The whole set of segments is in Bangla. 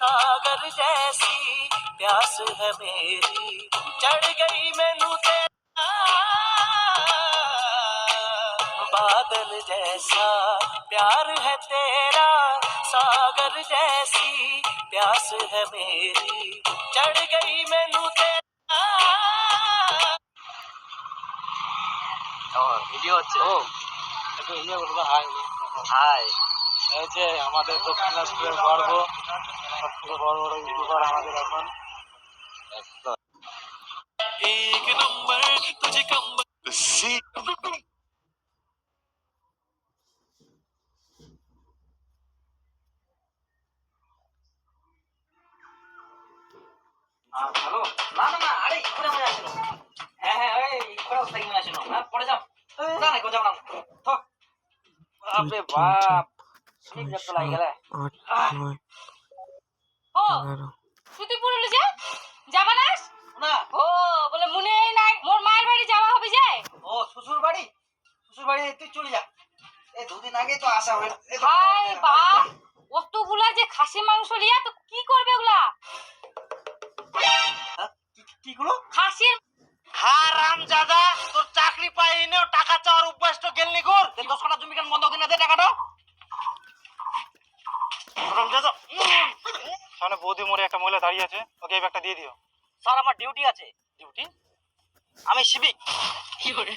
सागर जैसी प्यास है मेरी चढ़ गई मैनू तेरा बादल जैसा प्यार है तेरा सागर जैसी प्यास है मेरी चढ़ गई मैनू तेरा ভিডিও হচ্ছে ও একটু ভিডিও করবো হাই হাই এই যে আমাদের দক্ষিণ দিনাজপুরের গর্ব সবথেকে বড় বড় ইউটিউবার আমাদের এখন एक नंबर तुझे कम হ্যালো না না না আরে ইকুরে মনে আসেন হ্যাঁ হ্যাঁ এই ইকুরে ওস্তাদ মনে আসেন না পড়ে যাও না না কোথাও না তো আবে বাপ ঠিক যত লাগি গেলে 8 9 ও তুই পুরুলি যে যাবা না না ও বলে মনে নাই মোর মায়ের বাড়ি যাওয়া হবে যে ও শ্বশুর বাড়ি তুই চলে যা এই দুদিন আগে তো আসা হলো হাই বাপ অতগুলা যে খাসি মাংস লিয়া তো কি করবে ওগুলা কি গুলো খাসির হারামজাদা তোর চাকরি পাইনি টাকা চাওয়ার অভ্যাস তো গেলনি কর 10 কাটা জমি কেন বন্ধ কিনা দে টাকাটা হারামজাদা সামনে বৌদি মোড়ে একটা মহিলা দাঁড়িয়ে আছে, ওকে এই ব্যাগটা দিয়ে দিও। স্যার আমার ডিউটি আছে ডিউটি আমি সিভিক কি করে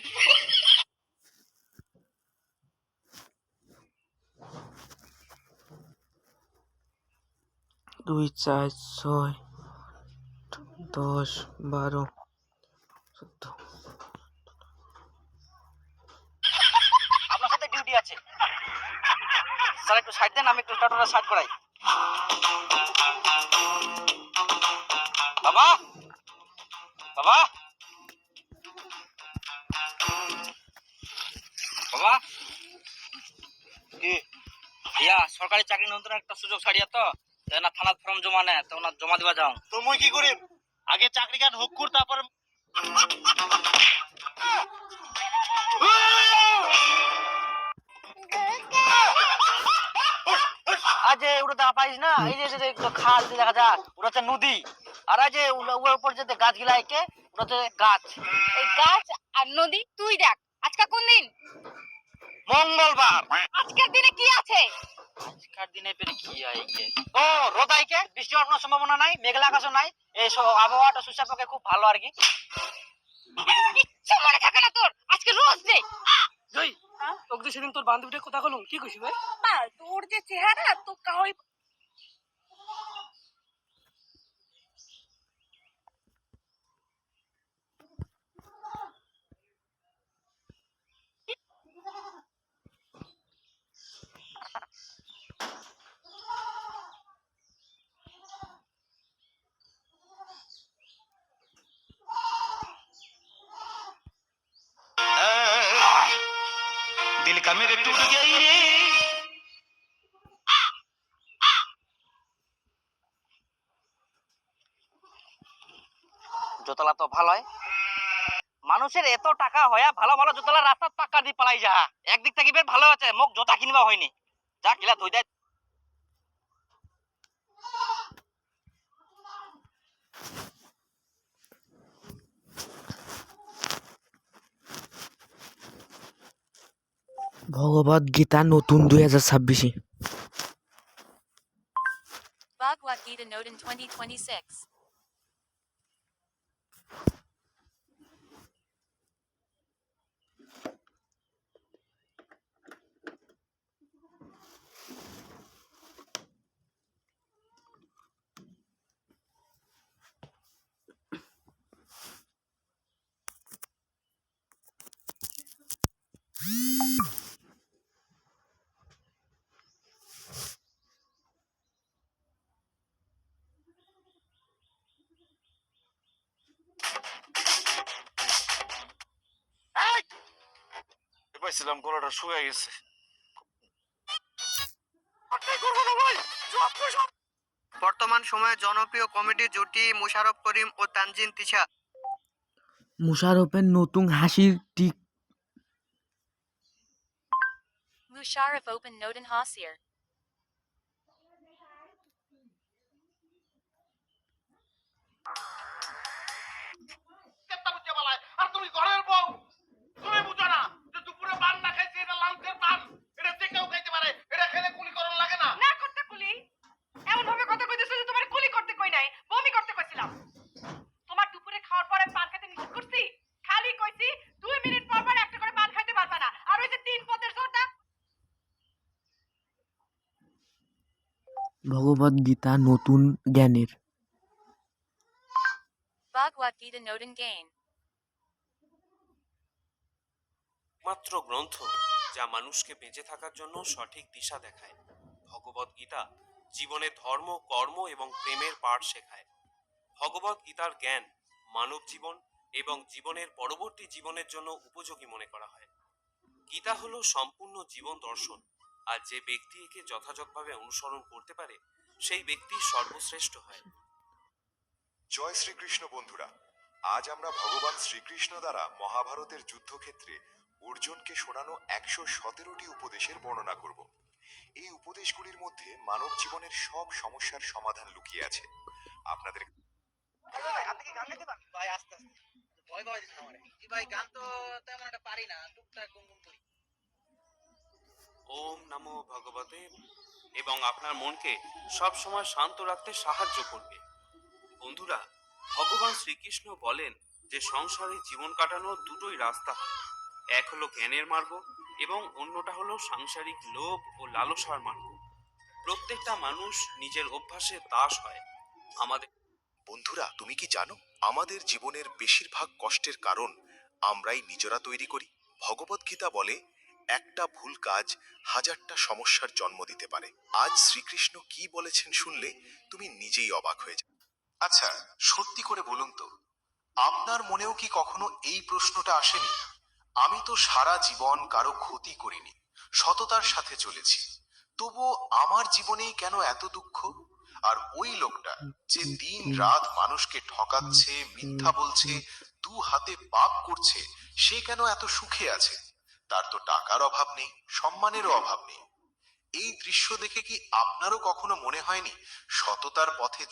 2 4 6 10 12 14 আপনার সাথে ডিউটি আছে স্যার একটু সাইড দেন আমি একটু টাটাটা সাইড করাই বাবা বাবা বাবা কি ইয়া সরকারি চাকরি নতুন একটা সুযোগ ছাড়িয়া তো না থানাত ফর্ম জমা নেয় তো না জমা দিবা যাও তো মুই কি করিম? আগে চাকরি কান হুক কর, তারপর আজ ওটা দেখা পাইস না এই যে খাল যে দেখা যায় ওটা হচ্ছে নদী আর আজ ওর উপর যে গাছগুলা একে ওটা হচ্ছে গাছ এই গাছ আর নদী তুই দেখ আজকে কোন দিন মঙ্গলবার আজকের দিনে কি আছে আজকের দিনে পেরে কি আইকে ও রোদ আইকে বৃষ্টি হওয়ার কোনো সম্ভাবনা নাই মেঘলা আকাশও নাই এই আবহাওয়াটা সুস্বার পক্ষে খুব ভালো আর কি কিচ্ছু মনে থাকে না তোর আজকে রোজ দে জয় তোকে তো সেদিন তোর বান্ধবীটা কথা বলুন কি কইছি ভাই বা তোর যে চেহারা তো কাউই दिल का मेरे टूट गई रे। জোতলা তো ভালোই মানুষের এত টাকা হয়া ভালো ভালো জোতলা রাস্তা পাক্কা দিয়ে পালাই যা একদিক থেকে বেশ ভালো আছে মোক জোতা কিনবা হয়নি যা কিলা ধুই দেয় ভগবত গীতা নতুন 2026 Bhagavad Gita Noten 2026. পাইছিলাম গলাটা শুকিয়ে গেছে। বর্তমান সময়ে জনপ্রিয় কমেডি জুটি মুশারফ করিম ও তানজিন তিশা। মুশারফের নতুন হাসির tick Musharraf Open Noten Hasier. ভগবদ গীতা নতুন জ্ঞানের। Bhagavad Gita Nodin Gain. মাত্র গ্রন্থ যা মানুষকে বেঁচে থাকার জন্য সঠিক দিশা দেখায়। ভগবদ গীতা জীবনে ধর্ম, কর্ম এবং প্রেমের পাঠ শেখায়। ভগবদ গীতার জ্ঞান মানব জীবন এবং জীবনের পরবর্তী জীবনের জন্য উপযোগী মনে করা হয়। গীতা হলো সম্পূর্ণ জীবন দর্শন, আর যে ব্যক্তি একে যথাযথভাবে অনুসরণ করতে পারে সেই ব্যক্তি সর্বশ্রেষ্ঠ হয়। জয় শ্রীকৃষ্ণ বন্ধুরা, আজ আমরা ভগবান শ্রীকৃষ্ণ দ্বারা মহাভারতের যুদ্ধক্ষেত্রে অর্জুনকে শোনানো 117টি উপদেশের বর্ণনা করব। এই উপদেশগুলির মধ্যে মানব জীবনের সব সমস্যার সমাধান লুকিয়ে আছে। আপনাদের আপনি কি গান গাইতে পারেন? ভাই আস্তে আস্তে, ভয় ভয় দিচ্ছেন আমারে। জি ভাই, গান তো তেমন একটা পারি না, টুকটাক গুনগুন করি। ওম নমো ভগবতে এবং আপনার মনকে সব সময় শান্ত রাখতে সাহায্য করবে। বন্ধুরা, ভগবান শ্রীকৃষ্ণ বলেন যে সংসারে জীবন কাটানোর দুটোই রাস্তা হয়। এক হলো জ্ঞানের মার্গ এবং অন্যটা হলো সাংসারিক লোভ ও লালসার মার্গ। প্রত্যেকটা মানুষ নিজের অভ্যাসের দাস হয়। আমাদের বন্ধুরা, তুমি কি জানো আমাদের জীবনের বেশিরভাগ কষ্টের কারণ আমরাই নিজেরা তৈরি করি? ভগবদ গীতা বলে একটা ভুল কাজ হাজারটা সমস্যার জন্ম দিতে পারে। আজ শ্রীকৃষ্ণ কি বলেছেন শুনলে তুমি নিজেই অবাক হয়ে যাবে। আচ্ছা, সত্যি করে বলুন তো, আপনার মনেও কি কখনো এই প্রশ্নটা আসেনি? আমি তো সারা জীবন কারো ক্ষতি করিনি, সততার সাথে চলেছি, তবুও আমার জীবনেই কেন এত দুঃখ? আর ওই লোকটা যে দিন রাত মানুষকে ঠকাচ্ছে, মিথ্যা বলছে, দু হাতে পাপ করছে, সে কেন এত সুখে আছে? তার তো টাকার অভাব নেই, সম্মানেরও অভাব নেই। এই দৃশ্য দেখে কি আপনারও কখনো মনে হয়নি সততার পথে